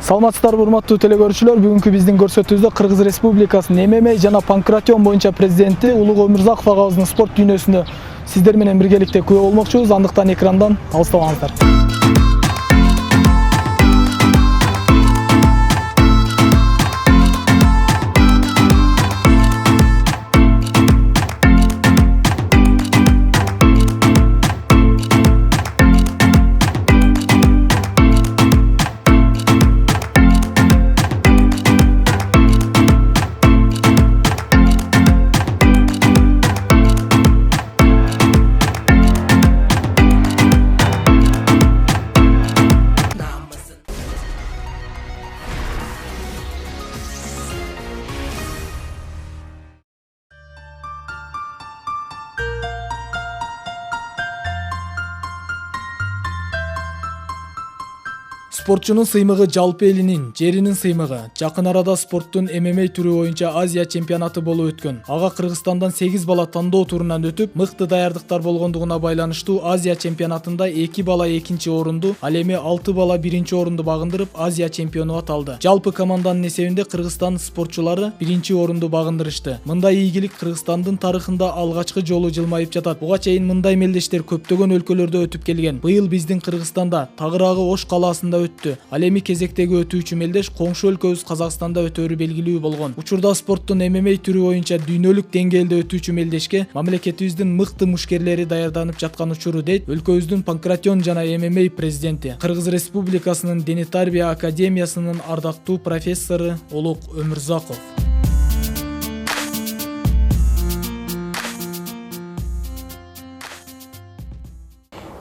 Саламатсыздарбы урматтуу телекөрүүчүлөр, бүгүнкү биздин көрсөтүүбүздө Кыргыз Республикасынын ММА жана панкратион боюнча президенти Улуг Өмүрзаков агабыздын спорт дүйнөсүнө сиздер менен биргеликте күбө болмокчубуз. Андыктан экрандан алыстабаңыздар. Спортчунун сыймыгы жалпы элинин, жеринин сыймыгы. Жакын арада спорттун ММА түрү боюнча Азия чемпионаты болуп өткөн. Ага Кыргызстандан 8 бала тандоо турунан өтүп, мыкты даярдыктар болгондугуна байланыштуу Азия чемпионатында 2 бала 2-чи орунду, ал эми 6 бала 1-чи орунду багындырып, Азия чемпиону аталды. Жалпы команданын эсебинде Кыргызстан спортчулары 1-чи орунду багындырышты. Мындай ийгилик Кыргызстандын тарыхында алгачкы жолу жылмайып жатат. Буга чейин мындай мелдештер көптөгөн өлкөлөрдө өтүп келген. Быйыл биздин Кыргызстанда тагыраагы Ош калаасында өттү. Ал эми кезектеги өтүүчү мелдеш коңшу өлкөбүз Казакстанда өтөөрү белгилүү болгон. Учурда спорттун ММА түрү боюнча дүйнөлүк деңгээлде өтүүчү мелдешке мамлекетибиздин мыкты мушкерлери даярданып жаткан учуру дейт өлкөбүздүн панкратион жана ММА президенти, Кыргыз Республикасынын Дене тарбия академиясынын ардактуу профессору Улуг Өмүрзаков.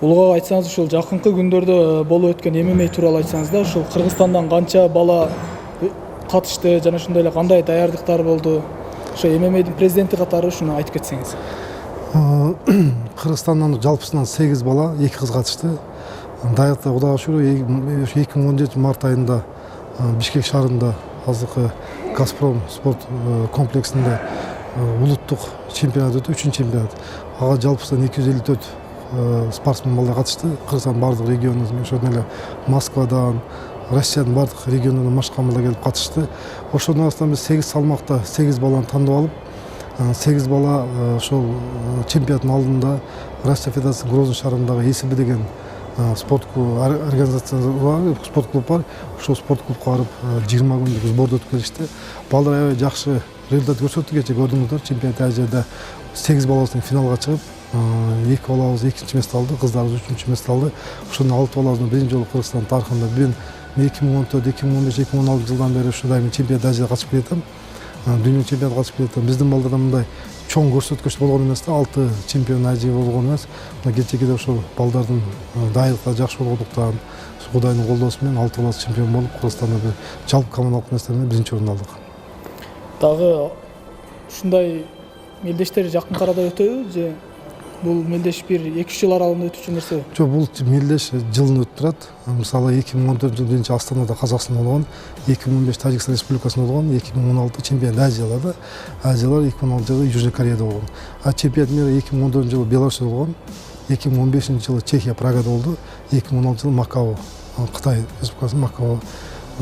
Улуга айтсаңыз, ушул жакынкы күндөрдө болуп өткөн ММА тууралуу айтсаңыз да, ушул Кыргызстандан канча бала катышты жана ошондой эле кандай даярдыктар болду? Ошо ММАдын президенти катары ушуну айтып кетсеңиз. Кыргызстандан жалпысынан 8 бала, 2 кыз катышты. Даярдыктар Кудайга шүгүр 2017 март айында Бишкек шаарында азыркы Газпром спорт комплексинде улуттук чемпионат өтүп, 3-чү чемпионат. Ага жалпысынан 254 спортсмен балдар катышты. Кыргызстандын бардык регионунан, ошондой эле Москвадан, Россиянын бардык регионунан машкан балдар келип катышты. Ошонун арасынан биз 8 салмакта 8 баланы тандап алып, 8 бала ошол чемпионаттын алдында Россия Федерациясынын Грозный шаарындагы ЭСБ деген спорт организация бар, спорт клуб бар. Ошол спорт клубка барып 20 күндүк сборду өтүп келишти. Балдар аябай жакшы результат көрсөттү. Кечээ көрдүңүздөр, чемпионат дәрежеде 8 балабыздын финалга чыгып, 2 балабыз 2-чи место алды, кыздарыбыз 3-чү место алды. Ошондон 6 балабыздын биринчи жолу Кыргызстан тарыхында мен 2014, 2015, 2016 жылдан бери ушундай чемпионат дәрежеде катышып келатам. Дүйнөлүк чемпионатка катышып келатам. Биздин балдарда мындай чоң көрсөткүч болгон эмес да, 6 чемпион дәрежеде болгон эмес. Кечээкиде ошол балдардын дайылыктары жакшы болгондуктан, Кудайдын колдоосу менен 6 балабыз чемпион болуп, Кыргызстанда бир жалпы командалык нерселерде биринчи орунду алдык. Дагы ушундай мелдештер жакын арада өтөбү же бул мелдеш бир 2 жыл аралыгында өтүүчү нерсе? Жок, бул мелдеш жылын өтүп турат. Мисалы 2014 жылы биринчи Астанада Казакстанда болгон, 2015 Тажикстан Республикасында болгон, 2016 чемпион Азияларда, Азиялар 2016 жылы Южный Кореяда болгон. Чемпионат мери 2014 жылы Беларусьта болгон, 2015 жылы Чехия Прагада болду, 2016 жылы Макао, Кытай Республикасынын Макао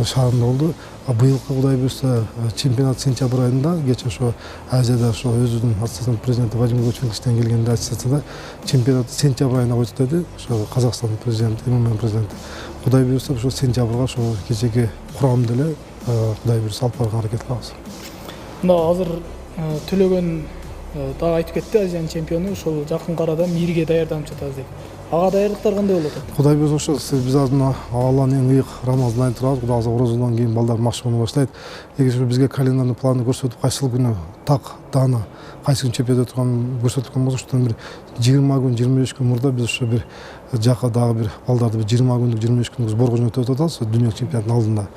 шаарында болду. Быйылкы Кудай буюрса чемпионат сентябрь айында, кечээ ошо Азияда ошо өзүнүн ассоциациясынын президенти Владимир Владимировичтен келгенде ассоциацияда чемпионат сентябрь айында коюп деди. Ошо Казакстандын президенти, ММА президенти. Кудай буюрса ошо сентябрга ошо кечеги курамды эле Кудай буюрса алып барганга аракет кылабыз. Мына азыр Төлөгөн дагы айтып кетти, Азиянын чемпиону ошол жакын арада мирге даярданып жатабыз деп. Ага даярдыктар кандай болуп атат? Кудай буюрса ошо биз азыр мына Алланын эң ыйык Рамазандан турабыз. Кудай калса оразадан кийин балдар машык боло баштайт. Эгер бизге календарный планды көрсөтүп, кайсыл күнү так даана кайсы күн чемпионат өткөнүн көрсөткөн болсо, ошондон бир 20 күн, 25 күн мурда биз ошо бир жака дагы бир балдарды бир 20 күндүк, 25 күндүк сборго жөнөтүп атабыз дүйнөлүк чемпионаттын алдында.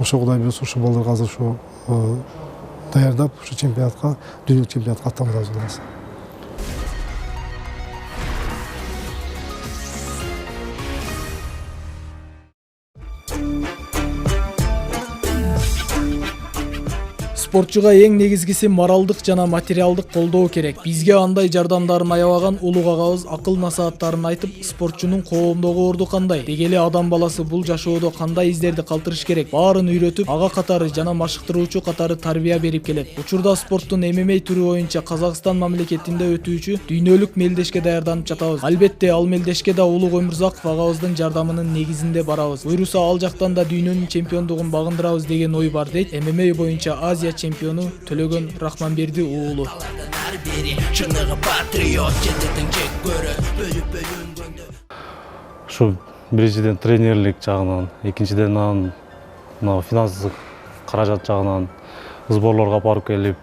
Ошо Кудай буюрса ошо балдарга азыр ошо даярдап, ошо чемпионатка, дүйнөлүк чемпионатка аттанабыз. Спортчуга эң негизгиси моралдык жана материалдык колдоо керек. Бизге андай жардамдарын аябаган улуг агабыз акыл насааттарын айтып, спортчунун коомдогу орду кандай, дегеле адам баласы бул жашоодо кандай издерди калтырыш керек, баарын үйрөтүп, ага катары жана машыктыруучу катары тарбия берип келет. Учурда спорттун ММА түрү боюнча Казакстан мамлекетинде өтүүчү дүйнөлүк мелдешке даярданып жатабыз. Албетте, ал мелдешке да Улуг Өмүрзаков агабыздын жардамынын негизинде барабыз. Буйруса ал жактан да дүйнөнүн чемпиондугун багындырабыз деген ой бар, дейт ММА боюнча Азия чемпиону Төлөгөн Рахманберди уулу. Ушу биринчиден тренерлик жагынан, экинчиден анан финанстык каражат жагынан сборлорго алып барып келип,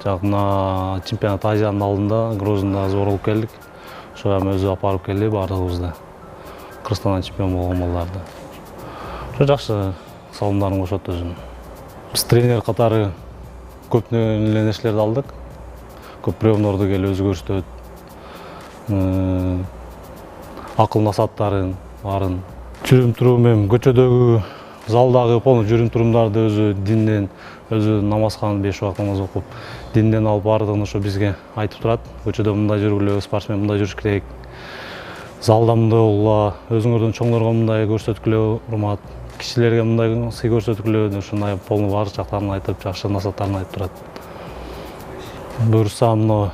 жакына чемпионат Азиянын алдында Грозныйда сбор алып келдик. Ошо эми өзү алып барып келди бардыгыбызды. Кыргызстандан чемпион болгон балдарды. Ошо жакшы салымдарын кошот өзүнүн. Биз тренер катары көп нерселерди алдык. Көп приемдорду келип өзү көрсөтөт. Акыл насааттарын баарын. Жүрүм турум эми көчөдөгү залдагы полный жүрүм турумдарды өзү динден, өзү намазхан 5 убакыт намаз окуп, динден алып бардыгын ошо бизге айтып турат. Көчөдө мындай жүргүлө, спортсмен мындай жүрүш керек. Залда мындай болгула, өзүңөрдөн чоңдорго мындай көрсөткүлө, урмат, кишилерге мындай сый көрсөткүлө, ушундай полный баардык жактарын айтып, жакшы насааттарын айтып турат. Буюрса, мына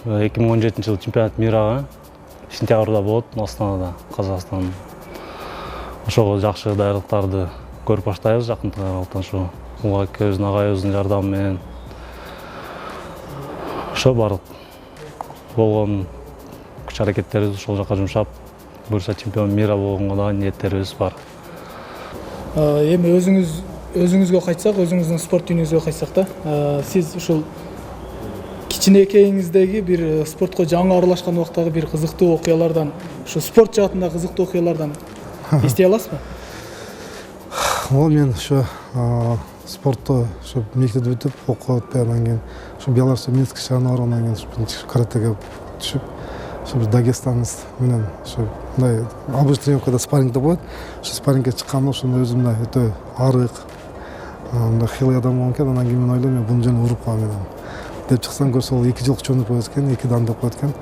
2017-жылы чемпионат мирага сентябрда болот Астанада, Казакстан. Ошого жакшы даярдыктарды көрүп баштайбыз жакында калган ошо Улук акебиздин агайыбыздын жардамы менен. Ошо бардык болгон күч аракеттерибизди ошол жака жумшап, буюрса чемпион мира болгонго да ниеттерибиз бар. Эми өзүңүзгө кайтсак, өзүңүздүн спорт дүйнөңүзгө кайтсак да, сиз ушул кичинекейиңиздеги бир спортко жаңы аралашкан убактагы бир кызыктуу окуялардан, ушу спорт жаатында кызыктуу окуялардан эстей аласызбы? Мен ошо спортто ошо мектепти бүтүп, окуп атпай анан кийин ошо Беларусь Минск шаарына баргандан кийин каратеге түшүп, ошо бир Дагестанец менен ошо мындай обычный тренировкада спаррингде болот. Ошо спаррингге чыкканда ошондой өзүм мындай өтө арык, мындай хилый адам болгон экен. Анан кийин мен ойлойм, мен бунун жөнүндө уруп калам деп чыксам, көрсө ал 2 жылкы чоңдуп коет экен, 2 дан деп коет экен.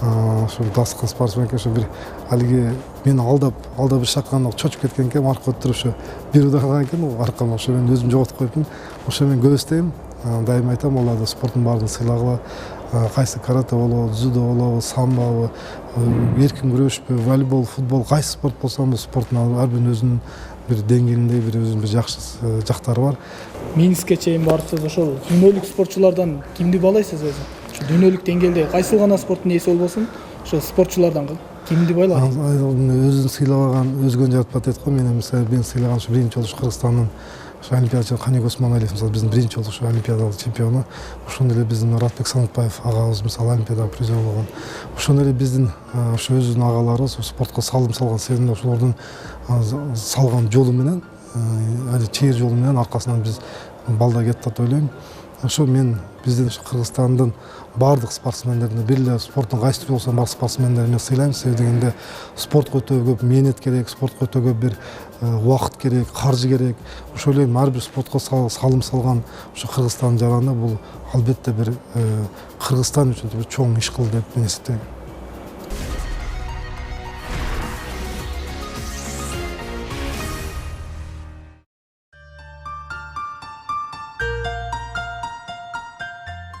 Ошо дасткан спортсмен экен, ошо бир алиги мени алдап бир шакканда чочуп кеткен экен, аркы отуруп ошо бир удар алган экен аркама. Ошо мен өзүм жоготуп коюпмун. Ошо мен көбөстейм, дайыма айтам, аларды спорттун баарын сыйлагыла. Кайсы карате болобу, дзюдо болобу, самбобу, эркин күрөшпү, волейбол, футбол, кайсы спорт болсо бул спорттун ар биринин өзүнүн бир деңгээлинде бир өзүнүн бир жакшы жактары бар. Минскке чейин барыпсыз, ошол дүйнөлүк спортчулардан кимди баалайсыз өзү? Ошо дүйнөлүк деңгээлде кайсыл гана спорттун ээси болбосун, ошо спортчулардан кимди байлайсыз? Өзүн сыйлабаган өзгөнү жаратпат дейт го. Мен сыйлаган ошо биринчи жолу Кыргызстандын ошо олимпиадачы Каник Осмоналиев, мисалы, биздин биринчи жолу ошо олимпиадалык чемпиону. Ошондой эле биздин Ратбек Санатбаев агабыз, мисалы, олимпиадалык призер болгон. Ошондой эле биздин ошо өзүбүздүн агаларыбыз спортко салым салган себебинде ошолордун салган жолу менен, чейир жолу менен аркасынан биз балда кетти деп ойлойм. Ошо мен биздин Кыргызстандын баардык спортсмендерине, бир эле спорттун кайсы түрү болсо баардык спортсмендерди мен сыйлайм. Себеби дегенде спортко өтө көп мээнет керек, спортко өтө көп бир убакыт керек, каржы керек. Ошо эле ар бир спортко салым салган ошо Кыргызстандын жараны бул албетте бир Кыргызстан үчүн бир чоң иш кылды деп мен эсептейм.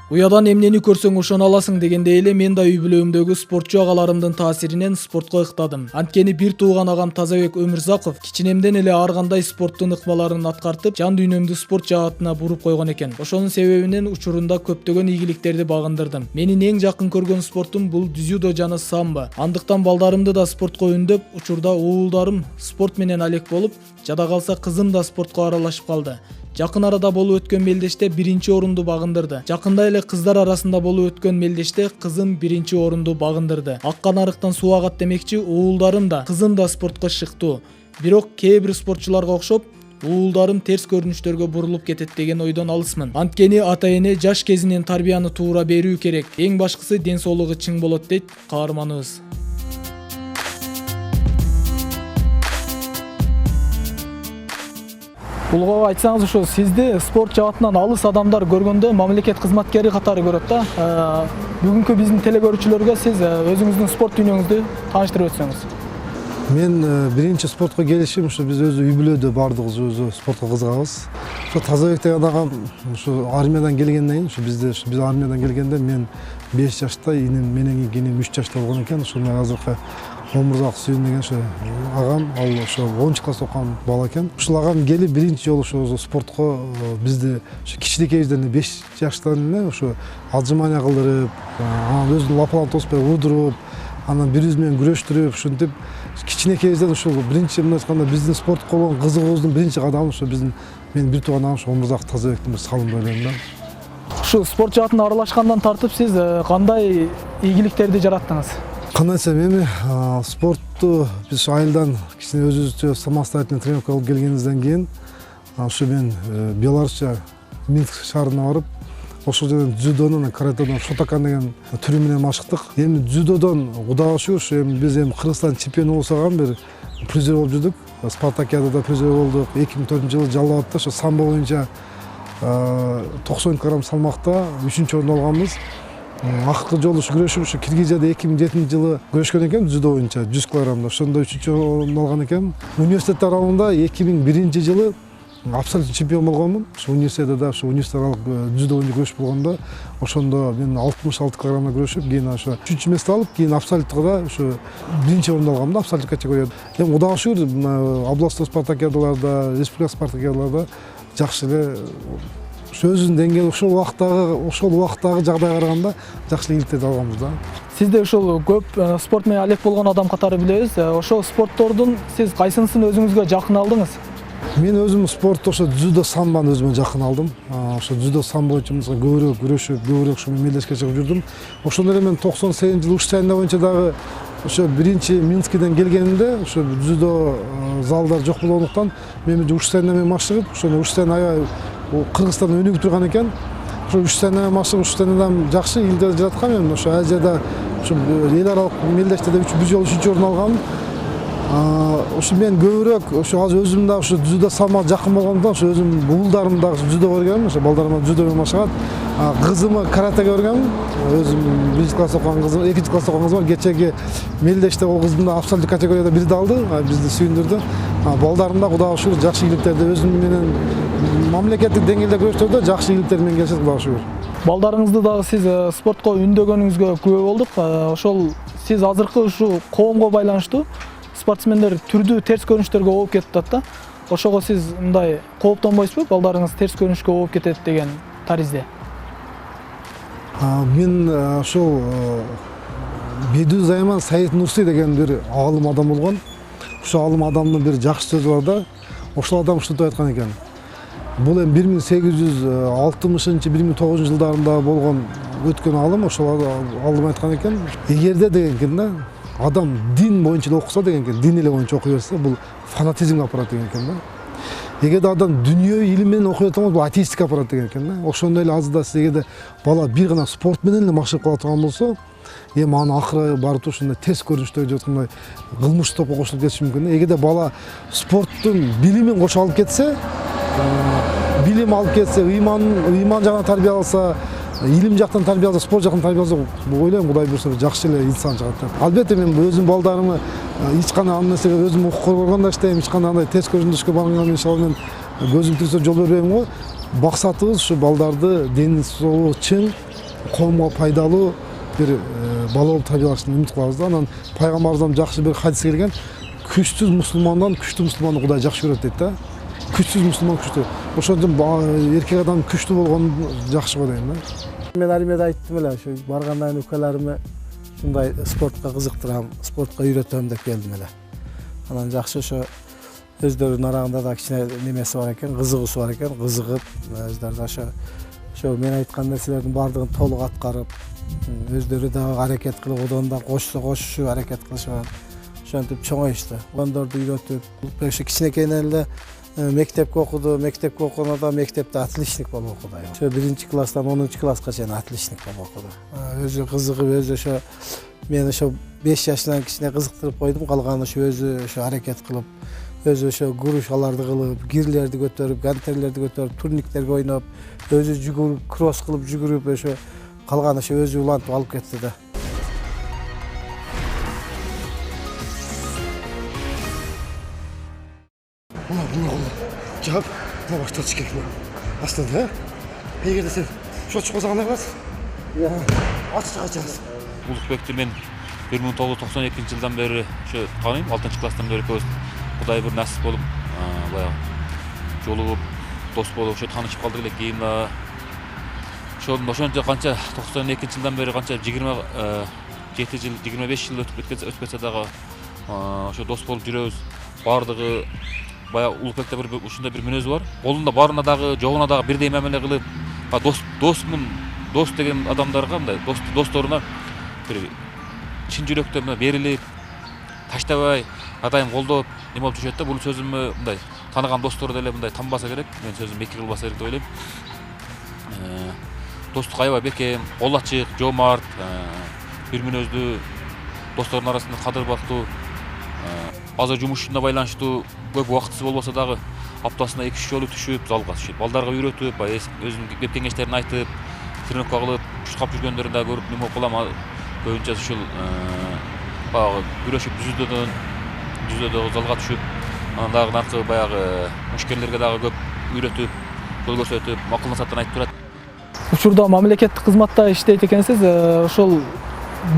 Уядан эмнени көрсөң ошону аласың дегендей эле мен да үй бүлөмдөгү спортчу агаларымдын таасиринен спортко ыктадым. Анткени бир тууган агам Тазабек Өмүрзаков кичинемден эле ар кандай спорттун ыкмаларын аткартып, жан дүйнөмдү спорт жаатына буруп койгон экен. Ошонун себебинен учурунда көптөгөн ийгиликтерди багындырдым. Менин эң жакын көргөн спортум бул дзюдо жана самбо. Андыктан балдарымды да спортко үндөп, учурда уулдарым спорт менен алек болуп, жада калса кызым да спортко аралашып калды. Жакын арада болуп өткөн мелдеште биринчи орунду багындырды. Жакында эле кыздар арасында болуп өткөн мелдеште кызым биринчи орунду багындырды. Аккан арыктан суу агат демекчи, уулдарым да, кызым да спортко шыктуу. Бирок кээ бир спортчуларга окшоп, уулдарым терс көрүнүштөргө бурулуп кетет деген ойдон алысмын. Анткени ата-эне жаш кезинен тарбияны туура берүү керек. Эң башкысы ден соолугу чың болот, дейт каарманыбыз. Улуга айтсаңыз, ошо сизди спорт жаатынан алыс адамдар көргөндө мамлекет кызматкери катары көрөт да. Бүгүнкү биздин телекөрүүчүлөргө сиз өзүңүздүн спорт дүйнөңүздү тааныштырып өтсөңүз. Мен биринчи спортко келишим ушу биз өзү үй бүлөдө баардыгыбыз өзү спортко кызыгабыз. Ушу Тазабек деген агам ушу армиядан келгенден кийин биз армиядан келгенде мен 5 жашта, менен кийин 3 жашта болгон экен. Ошондой азыркы Омурзак Сүйүн деген ошо агам, ал ошо 10 класс окуган бала экен. Ушул агам келип биринчи жолу ошо спортко бизди ошо кичинекейибизден 5 жаштан эле ошо отжимания кылдырып, анан өзүн лапалан тоспой урдуруп, анан бири-бириз менен күрөштүрүп, ушинтип кичинекейибизден ушул биринчи мындай айтканда биздин спортко болгон кызыгуубуздун биринчи кадамы ошо менин бир тууган агам ошо Омурзак Тазабектин бир салымы деп ойлойм да. Ушу спорт жаатына аралашкандан тартып сиз кандай игиликтерди жараттыңыз? Кандай десем, эми спортту биз айылдан кичине өзүбүзчө самостоятельный тренировка кылып келгенибизден кийин ушу мен Беларусча Минск шаарына барып, ошол жерден дзюдодон, каратедон шотакан деген түрү менен машыктык. Эми дзюдодон Кудайга шүгүр, биз Кыргызстан чемпиону болсогам бир призер болуп жүрдүк. Спартакиадада призер болдук. 2004-жылы Жалал Абадта ошо самбо боюнча 90 кг салмакта 3-орун алганбыз. Акыркы жолу күрөшүп ушу Киргизияда 2007-жылы күрөшкөн экен дзюдо боюнча 100 кг. Ошондо 3-орун алган экен. Университет аралыгында 2001-жылы абсолютный чемпион болгонмун. Ошо университетте ошо университет дзюдо боюнча күрөшүп болгондо, ошондо мен 66 кг күрөшүп, кийин ошо 3-чү место алып, кийин абсолюттукта ошо 1-орунду алгам да, абсолют категорияда. Эми Кудайга шүгүр, областной спартакиадаларда, республика спартакиадаларда жакшы эле өзүнүн деңгээли ошол убактагы жагдайга караганда жакшы ийгиликтерди алганбыз да. Сизде ушул көп спорт менен алек болгон адам катары билебиз. Ошол спорттордун сиз кайсынысын өзүңүзгө жакын алдыңыз? Мен өзүм спортто ошо дзюдо самбону өзүмө жакын алдым. Ошо дзюдо самбо боюнча көбүрөөк күрөшүп, көбүрөөк ушу мелдешке чыгып жүрдүм. Ошондой эле мен 98-жылы уш сайында боюнча дагы ошо биринчи Минскиден келгенимде ошо дзюдо залдар жок болгондуктан мен уш сайында менен машыгып, ошондо уш сайн аябай Кыргызстанда өнүгүп турган экен. Ошо уш сайында менен машыгып, уш сайдан жакшы ийгиликтерди жараткан. Мен ошо Азияда ошо эл аралык мелдештеде бир жолу 3-орун алгам. Ошо мен көбүрөөк ошо азыр өзүм да ошо дзюдо самбога жакын болгондуктан ошо өзүм уулдарым дагы дзюдо көргөм, ошо балдарыма дзюдо менен машыгат. Кызымы каратеге көргөм. Өзүм 1 класс окуган кызым, 2 класс окуган кызым бар. Кечеги мелдеште ол кызым да абсолют категорияда бирди алды, бизди сүйүндүрдү. Балдарым да Кудайга шүгүр жакшы ийгиликтерди өзүм менен мамлекеттик деңгээлде күрөштөрдө жакшы ийгиликтер менен келишет, Кудайга шүгүр. Балдарыңызды дагы сиз спортко үндөгөнүңүзгө күбө болдук. Ошол сиз азыркы ушу коомго байланыштуу спортсмендер түрдүү терс көрүнүштөргө ооп кетип атат да. Ошого сиз мындай кооптонбойсузбу? Балдарыңыз терс көрүнүшкө ооп кетет деген таризде. Мен ошол Бедүү Займан Саид Нурси деген бир аалым адам болгон. Ошол аалым адамдын бир жакшы сөзү бар да. Ошол адам ушинтип айткан экен. Бул эми 1860-1900 жылдарында болгон өткөн аалым, ошол аалым айткан экен. Эгерде деген экен да, адам дин боюнча окуса деген экен, дин эле боюнча окуй берсе, бул фанатизмге апарат деген экен да. Эгерде адам дүнүйө илим менен окуй жатса, бул атеисттикке апарат деген экен да. Ошондой эле азыр да сиз эгерде бала бир гана спорт менен эле машыгып кала турган болсо, эми анын акыры барып ушундай терс көрүнүштөр жаткандай кылмыш топко кошулуп кетиши мүмкүн да. Эгерде бала спорттун билимин кошо алып кетсе, билим алып кетсе, ыйман жагынан тарбия алса, илим жактан тарбия алса, спорт жактан тарбия алса, ойлойм Кудай буйрса жакшы эле инсан чыгат деп. Албетте мен өзүм балдарымы эч кандай ан нерсеге өзүм укук коргогондо иштейм, эч кандай андай терс көрүнүшкө барган иншалла мен көзүм тирсе жол бербейм го. Максатыбыз ушу балдарды дени соолугу чың, коомго пайдалуу бир бала болуп тарбиялашты үмүт кылабыз да. Анан пайгамбарыбыздан жакшы бир хадис келген, күчсүз мусулмандан күчтүү мусулманды Кудай жакшы көрөт дейт да. Күчсүз мусулман күчтүү. Ошондон эркек адам күчтүү болгон жакшы го дейм да. Мен армияда айттым эле, ошо баргандан кийин укаларыма ушундай спортко кызыктырам, спортко үйрөтөм деп келдим эле. Анан жакшы ошо өздөрүнүн арагында да кичине немеси бар экен, кызыгуусу бар экен, кызыгып өздөрү да ошо мен айткан нерселердин баардыгын толук аткарып, өздөрү да аракет кылып, одан да кошушуп аракет кылышып, ошентип чоңоюшту. Балдарды үйрөтүп, ошо кичинекейинен эле мектепке окуду, мектепке окуганда мектепте отличник болуп окуду. Ошо 1-класстан 10-класска чейин отличник болуп окуду. Өзү кызыгып, өзү ошо мен ошо 5 жашынан кичине кызыктырып койдум, калганы ошо өзү ошо аракет кылып, өзү ошо грушаларды кылып, гирлерди көтөрүп, гантерлерди көтөрүп, турниктерге ойноп, өзү жүгүрүп, кросс кылып жүгүрүп, ошо калган ошо өзү улантып алып кетти да. Мына жап, мына баштатыш керек мына. Астында, эгерде сен шот кылсаң кандай кыласың? Ачык ачасың. Улукбекти мен 1992 жылдан бери ошо тааныйм, 6-класстан бери экөөбүз Кудай бир насип болуп, баягы жолугуп, дос болуп, ошо таанышып калдык элек. Кийин ошончо канча 92 жылдан бери канча 27 жыл, 25 жыл өтүп кетсе дагы ошо дос болуп жүрөбүз. Бардыгы баягы Улукбекте бир ушундай бир мүнөзү бар. Колунда барына дагы, жогуна дагы бирдей мамиле кылып, досмун, дос деген адамдарга мындай досторуна бир чын жүрөктөн берилип, таштабай, атайын колдоп, неме болуп жүрөт да. Бул сөзүмө мындай тааныган достор деле мындай танбаса керек. Мен сөзүм бекер кылбаса керек деп ойлойм. Достук аябай бекем, кол ачык, жоомарт, бир мүнөздүү, достордун арасында кадыр бактуу, азыр жумушуна байланыштуу көп убактысы болбосо дагы аптасына 2-3 жолу түшүп, залга түшүп, балдарга үйрөтүп, өзүнүн кеп кеңештерин айтып, тренировка кылып, шуркап жүргөндөрүн дагы көрүп неме кылам. Көбүнчө ушул баягы күрөшүп жүзөдөгү залга түшүп, анан дагы наркы баягы мушкерлерге дагы көп үйрөтүп, жол көрсөтүп, макулнасаттан айтып турат. Учурда мамлекеттик кызматта иштейт экенсиз, ошол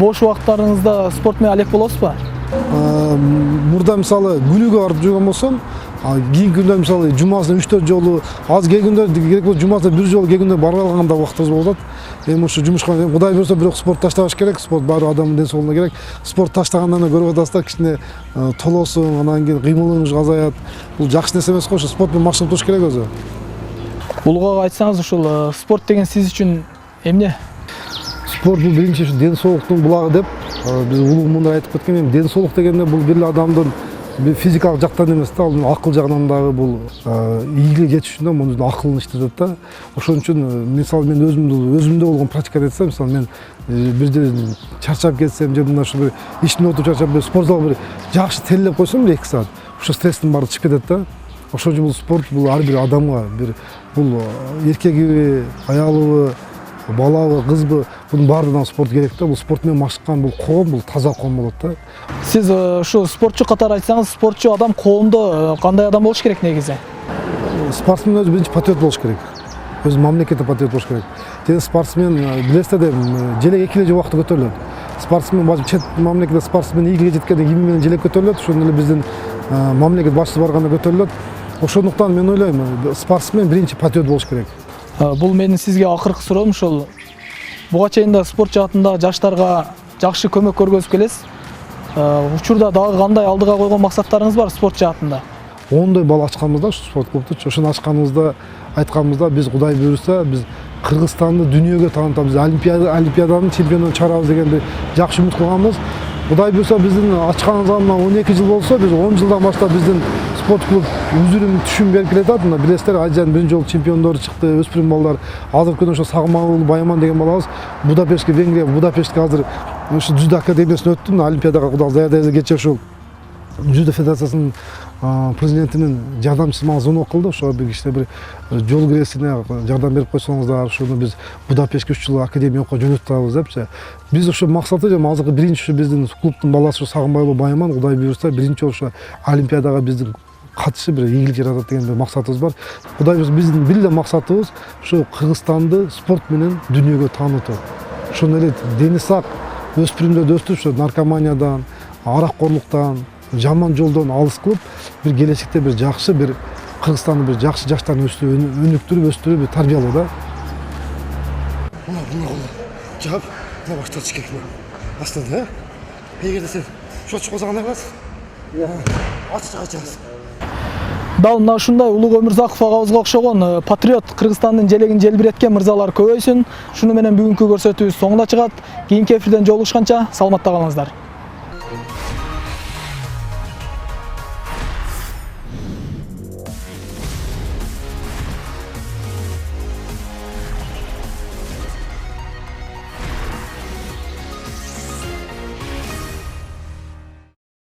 бош убакыттарыңызда спорт менен алек болосузбу? Мурда мисалы күнүгө барып жүргөн болсом, кийинки күндө мисалы жумасына 3-4 жолу, аз кээ күндөр керек болсо жумасына 1 жолу, кээ күндө бара алганда убактыбыз болуп атат. Эми ушу жумушка Кудай буйрса бирок спорт таштабаш керек. Спорт баары адамдын ден соолугуна керек. Спорт таштагандан көрүп атасыздар, кичине толосуң, анан кийин кыймылыңыз азаят. Бул жакшы нерсе эмес го, ошо спорт менен машыгып туруш керек өзү. Улугага айтсаңыз, ушул спорт деген сиз үчүн эмне? Спорт бул биринчи ушу ден соолуктун булагы деп биз улуг мындай айтып кеткен. Эми ден соолук дегенде бул бир эле адамдын физикалык жактан эмес да, ал акыл жагынан дагы бул ийгиликке жетиш үчүн мунун акылын иштетет да. Ошон үчүн мисалы мен өзүмдө болгон практиканы айтсам, мисалы мен бир жерден чарчап кетсем, же мына ушу бир ишине отуруп чарчап спорт залга бир жакшы терилеп койсом, 2 саат ошо стресстин баары чыгып кетет да. Ошон үчүн бул спорт бул ар бир адамга бул эркегиби, аялыбы, балабы, кызбы, bunun баардыгына спорт керек да. Бул спорт менен машыккан бул коом, бул таза коом болот да. Сиз ушу спортчу катары айтсаңыз, спортчу адам коомдо кандай адам болуш керек негизи? Спортсмен өзү биринчи патриот болуш керек. Өз мамлекетте патриот болуш керек. Және спортсмен билесиздер, желек 2 эле убакта көтөрүлөт. Спортсмен чет мамлекетте спортсмен ийгиликке жеткенде ким менен желек көтөрүлөт, ошондой эле биздин мамлекет башчысы барганда көтөрүлөт. Ошондуктан мен ойлойм, спортсмен биринчи патриот болуш керек. Бул менин сизге акыркы суроом ушул. Буга чейин да спорт жаатында жаштарга жакшы көмөк көргөзүп келесиз. Учурда дагы кандай алдыга койгон максаттарыңыз бар спорт жаатында? 10 бала ачканбыз да спорт клубду. Ошону ачканыбызда айтканбызда биз Кудай буйрса биз Кыргызстанды дүйнөгө таанытабыз, олимпиаданын чемпионун чыгарабыз деген жакшы үмүт кылганбыз. Кудай буйрса биздин ачканыбызга 12 жыл болсо, биз 10 жылдан баштап биздин спорт клуб үзүрүм түшүм берип келатат. Мына билесиздер, Азиянын биринчи жолу чемпиондору чыкты, өспүрүм балдар. Азыркы күндө ошо Сагмагул Байман деген балабыз Будапештке, Венгрия, Будапештке азыр ошо жүзү академиясына өттү. Олимпиадага Кудай даярдайбыз кечээ ушул жүзү федерациясынын президентинин жардамчысы мага звонок кылды. Ошо бир кичине бир жол киресине жардам берип койсоңуздар, ошону биз Будапештке 3 жыл академия окууга жөнөтүп депчи. Биз ошо максаты азыркы биринчи биздин клубдун баласы Сагынбайұлы Байман, Кудай буйрса биринчи ошо олимпиадага биздин катышып бир ийгилик жаратат деген бир максатыбыз бар. Кудай буйрса биздин бир эле максатыбыз ошо Кыргызстанды спорт менен дүйнөгө таанытуу. Ошондой эле дени сак өспүрүмдөрдү өстүрүп, наркоманиядан, араккорлуктан, жаман жолдон алыс кылып, бир келечекте бир жакшы бир Кыргызстанды бир жакшы жаштарын өнүктүрүп, өстүрүп, тарбиялоо да. Мына жап, мына баштатыш керек мына. Астында, эгерде сен шот кылсаң кандай кыласың? Ачасың. Дал мына ушундай Улуг Өмүрзаков агабызга окшогон патриот Кыргызстандын желегин желбиреткен мырзалар көбөйсүн. Шуну менен бүгүнкү көрсөтүүбүз соңуна чыгат. Кийинки эфирден жолугушканча саламатта калыңыздар.